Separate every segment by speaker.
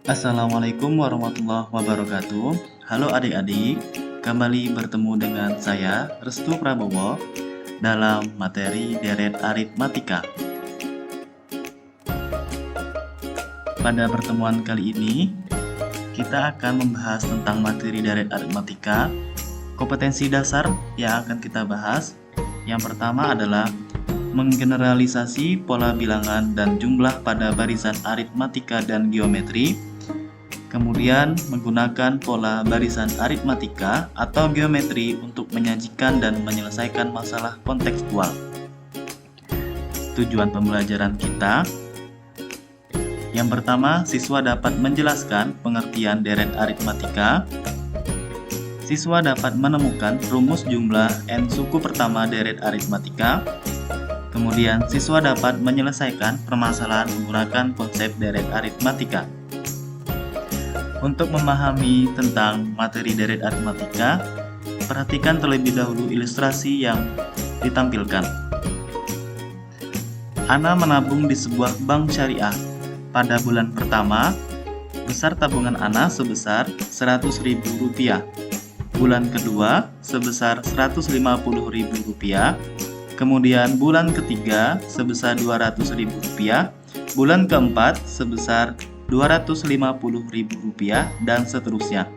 Speaker 1: Assalamualaikum warahmatullahi wabarakatuh. Halo adik-adik, kembali bertemu dengan saya Restu Prabowo dalam materi deret aritmatika. Pada pertemuan kali ini, kita akan membahas tentang materi deret aritmatika. Kompetensi dasar yang akan kita bahas, yang pertama adalah menggeneralisasi pola bilangan dan jumlah pada barisan aritmatika dan geometri. Kemudian menggunakan pola barisan aritmatika atau geometri untuk menyajikan dan menyelesaikan masalah kontekstual. Tujuan pembelajaran kita: yang pertama, siswa dapat menjelaskan pengertian deret aritmatika. Siswa dapat menemukan rumus jumlah n suku pertama deret aritmatika. Kemudian, siswa dapat menyelesaikan permasalahan menggunakan konsep deret aritmatika. Untuk memahami tentang materi deret aritmatika, perhatikan terlebih dahulu ilustrasi yang ditampilkan. Ana menabung di sebuah bank syariah. Pada bulan pertama, besar tabungan Ana sebesar Rp100.000. Bulan kedua sebesar Rp150.000. Kemudian bulan ketiga sebesar Rp200.000. Bulan keempat sebesar Rp250.000 dan seterusnya.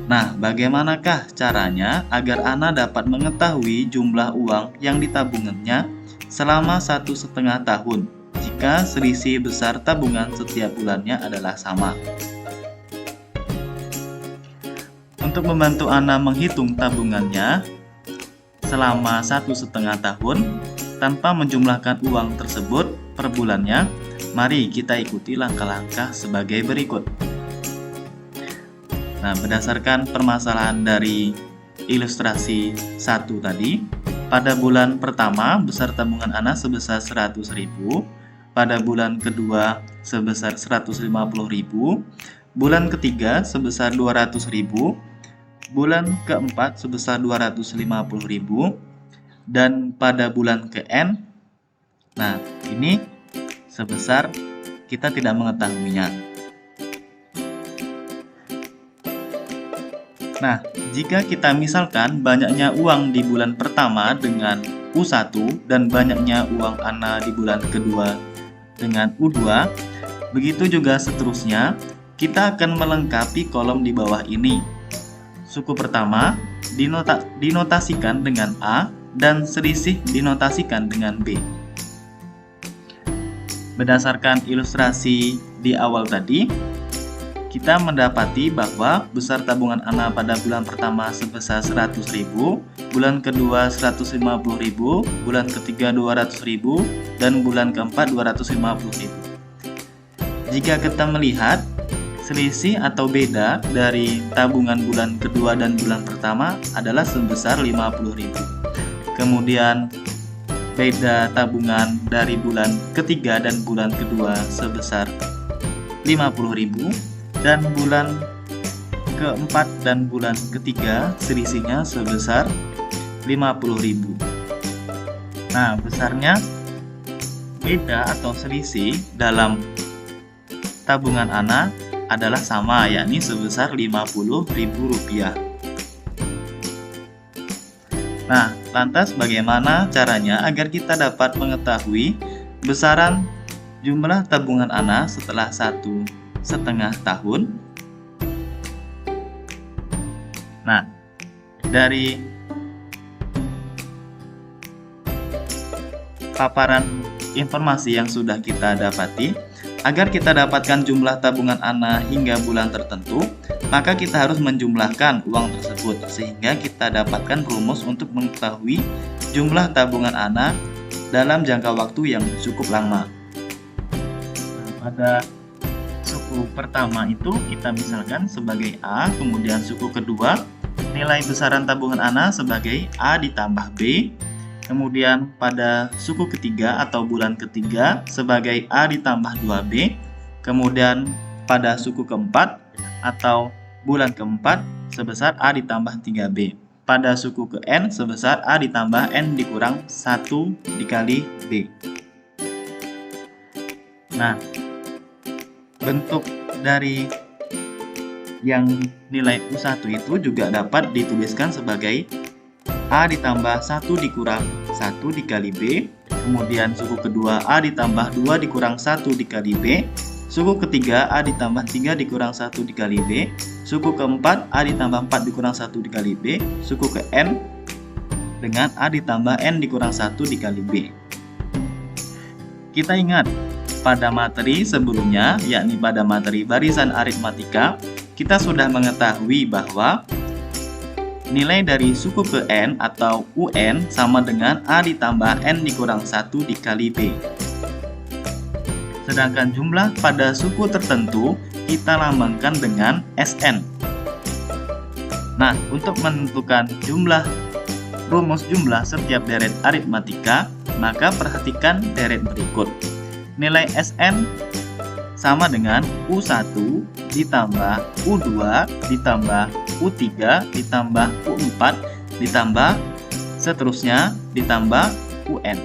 Speaker 1: Nah, bagaimanakah caranya agar Ana dapat mengetahui jumlah uang yang ditabungannya selama 1,5 tahun jika selisih besar tabungan setiap bulannya adalah sama? Untuk membantu Ana menghitung tabungannya selama 1,5 tahun tanpa menjumlahkan uang tersebut per bulannya, mari kita ikuti langkah-langkah sebagai berikut. Nah, berdasarkan permasalahan dari ilustrasi 1 tadi, pada bulan pertama besar tabungan Ana sebesar 100.000, pada bulan kedua sebesar 150.000, bulan ketiga sebesar 200.000, bulan keempat sebesar 250.000, dan pada bulan ke-N, nah ini sebesar kita tidak mengetahuinya. Nah, jika kita misalkan banyaknya uang di bulan pertama dengan U1 dan banyaknya uang Ana di bulan kedua dengan U2, begitu juga seterusnya, kita akan melengkapi kolom di bawah ini. Suku pertama dinotasikan dengan A dan selisih dinotasikan dengan B. Berdasarkan ilustrasi di awal tadi, kita mendapati bahwa besar tabungan Ana pada bulan pertama sebesar 100.000, bulan kedua 150.000, bulan ketiga 200.000, dan bulan keempat 250.000. Jika kita melihat selisih atau beda dari tabungan bulan kedua dan bulan pertama adalah sebesar 50.000. Kemudian beda tabungan dari bulan ketiga dan bulan kedua sebesar 50.000, dan bulan keempat dan bulan ketiga selisihnya sebesar 50.000. Nah, besarnya beda atau selisih dalam tabungan Ana adalah sama, yakni sebesar Rp50.000. Nah, lantas bagaimana caranya agar kita dapat mengetahui besaran jumlah tabungan Ana setelah 1,5 tahun? Nah, dari paparan informasi yang sudah kita dapati, agar kita dapatkan jumlah tabungan Ana hingga bulan tertentu, maka kita harus menjumlahkan uang tersebut sehingga kita dapatkan rumus untuk mengetahui jumlah tabungan Ana dalam jangka waktu yang cukup lama. Pada suku pertama itu kita misalkan sebagai A, kemudian suku kedua nilai besaran tabungan Ana sebagai A ditambah B, kemudian pada suku ketiga atau bulan ketiga sebagai A ditambah 2B, kemudian pada suku keempat atau bulan keempat sebesar A ditambah 3B, pada suku ke-N sebesar A ditambah N dikurang 1 dikali B. Nah, bentuk dari yang nilai U1 itu juga dapat dituliskan sebagai A ditambah 1 dikurang 1 dikali B, kemudian suku kedua A ditambah 2 dikurang 1 dikali B, suku ketiga A ditambah 3 dikurang 1 dikali B, suku keempat A ditambah 4 dikurang 1 dikali B, suku ke N dengan A ditambah N dikurang 1 dikali B. Kita ingat pada materi sebelumnya, yakni pada materi barisan aritmatika, kita sudah mengetahui bahwa nilai dari suku ke N atau UN sama dengan A ditambah N dikurang 1 dikali B. Sedangkan jumlah pada suku tertentu kita lambangkan dengan SN. Nah, untuk menentukan rumus jumlah setiap deret aritmatika, maka perhatikan deret berikut. Nilai SN sama dengan U1 ditambah U2 ditambah U3 ditambah U4 ditambah seterusnya ditambah UN.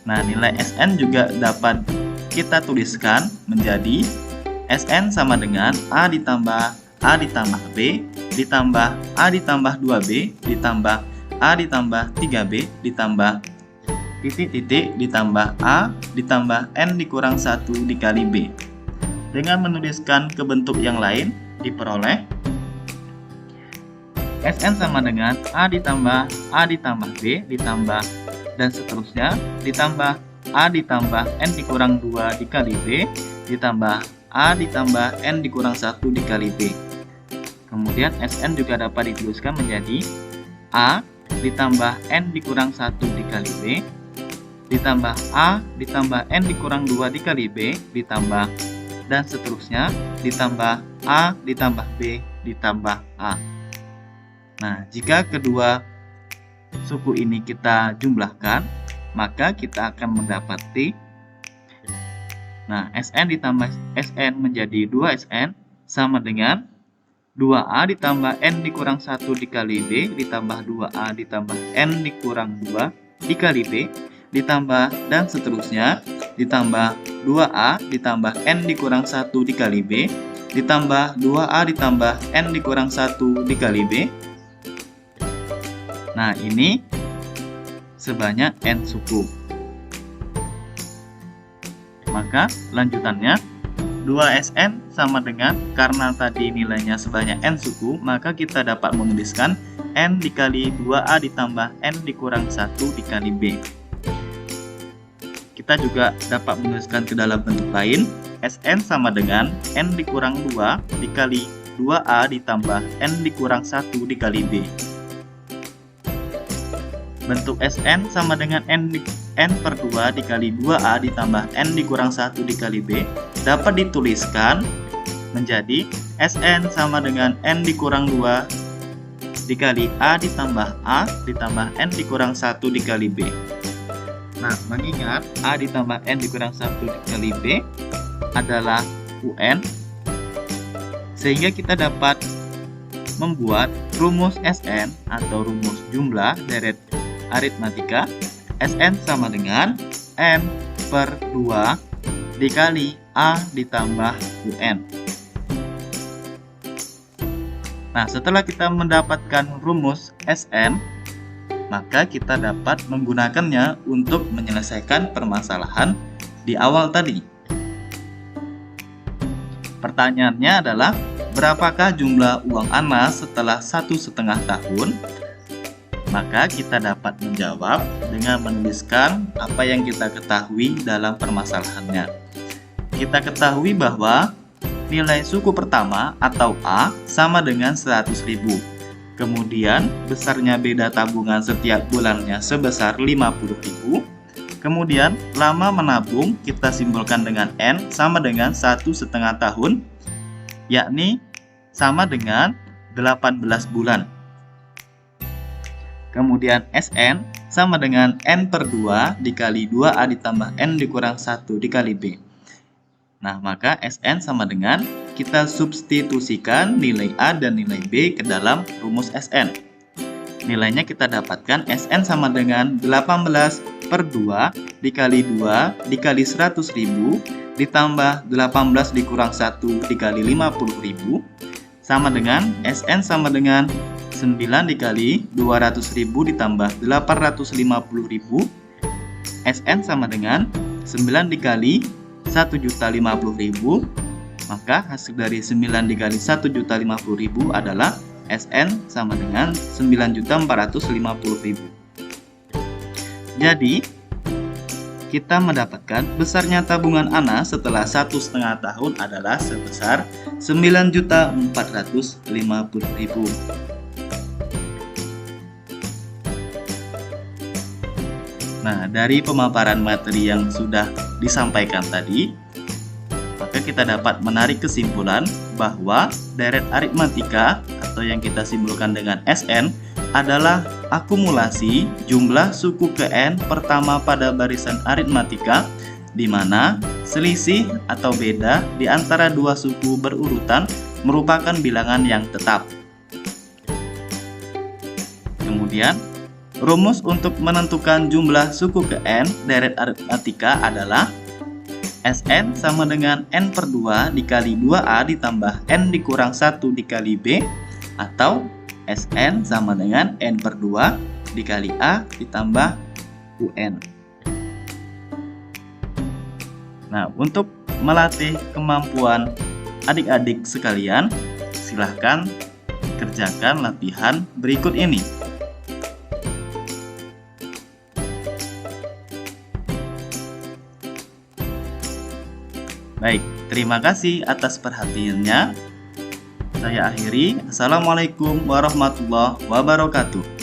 Speaker 1: Nah, nilai SN juga dapat kita tuliskan menjadi SN sama dengan A ditambah B ditambah A ditambah 2B ditambah A ditambah 3B ditambah titik-titik ditambah A ditambah N dikurang 1 dikali B. Dengan menuliskan ke bentuk yang lain diperoleh SN sama dengan A ditambah B ditambah dan seterusnya ditambah A ditambah N dikurang 2 dikali B ditambah A ditambah N dikurang 1 dikali B. Kemudian SN juga dapat dituliskan menjadi A ditambah N dikurang 1 dikali B ditambah A ditambah N dikurang 2 dikali B ditambah dan seterusnya ditambah A ditambah B ditambah A. Nah, jika kedua suku ini kita jumlahkan, maka kita akan mendapati SN ditambah SN menjadi 2SN sama dengan 2A ditambah N dikurang 1 dikali B ditambah 2A ditambah N dikurang 2 dikali B ditambah dan seterusnya ditambah 2A ditambah N dikurang 1 dikali B ditambah 2A ditambah N dikurang 1 dikali B. Nah, ini sebanyak N suku. Maka lanjutannya 2SN sama dengan, karena tadi nilainya sebanyak N suku, maka kita dapat menuliskan N dikali 2A ditambah N dikurang 1 dikali B. Kita juga dapat menuliskan ke dalam bentuk lain, SN sama dengan N dikurang 2 dikali 2A ditambah N dikurang 1 dikali B. Bentuk SN sama dengan N per 2 dikali 2A ditambah N dikurang 1 dikali B dapat dituliskan menjadi SN sama dengan N dikurang 2 dikali A ditambah N dikurang 1 dikali B. Nah, mengingat A ditambah N dikurang 1 dikali B adalah UN, sehingga kita dapat membuat rumus SN atau rumus jumlah deret aritmatika. SN sama dengan N per 2 dikali A ditambah UN. Nah, setelah kita mendapatkan rumus SN, maka kita dapat menggunakannya untuk menyelesaikan permasalahan di awal tadi. Pertanyaannya adalah, berapakah jumlah uang Ana setelah 1,5 tahun? Maka kita dapat menjawab dengan menuliskan apa yang kita ketahui dalam permasalahannya. Kita ketahui bahwa nilai suku pertama atau A sama dengan 100.000. Kemudian besarnya beda tabungan setiap bulannya sebesar 50.000. Kemudian lama menabung kita simbolkan dengan N sama dengan 1,5 tahun, yakni sama dengan 18 bulan. Kemudian SN sama dengan N per 2 dikali 2A ditambah N dikurang 1 dikali B. Nah, maka SN sama dengan, kita substitusikan nilai A dan nilai B ke dalam rumus SN. Nilainya kita dapatkan SN sama dengan 18 per 2 dikali 2 dikali 100.000 ditambah 18 dikurang 1 dikali 50.000 sama dengan Sn sama dengan 9 dikali 200.000 ditambah 850.000. Sn sama dengan 9 dikali 1.050.000. Maka hasil dari 9 dikali 1.050.000 adalah Sn sama dengan 9.450.000. Jadi kita mendapatkan besarnya tabungan Ana setelah 1,5 tahun adalah sebesar 9.450.000. Nah, dari pemaparan materi yang sudah disampaikan tadi, maka kita dapat menarik kesimpulan bahwa deret aritmatika atau yang kita simbolkan dengan Sn adalah akumulasi jumlah suku ke n pertama pada barisan aritmatika, di mana selisih atau beda di antara dua suku berurutan merupakan bilangan yang tetap. Kemudian rumus untuk menentukan jumlah suku ke n deret aritmatika adalah Sn sama dengan n per 2 dikali 2a ditambah n dikurang 1 dikali b, atau Sn sama dengan n per 2 dikali a ditambah un. Nah, untuk melatih kemampuan adik-adik sekalian, silahkan kerjakan latihan berikut ini. Baik, terima kasih atas perhatiannya. Saya akhiri. Assalamualaikum warahmatullahi wabarakatuh.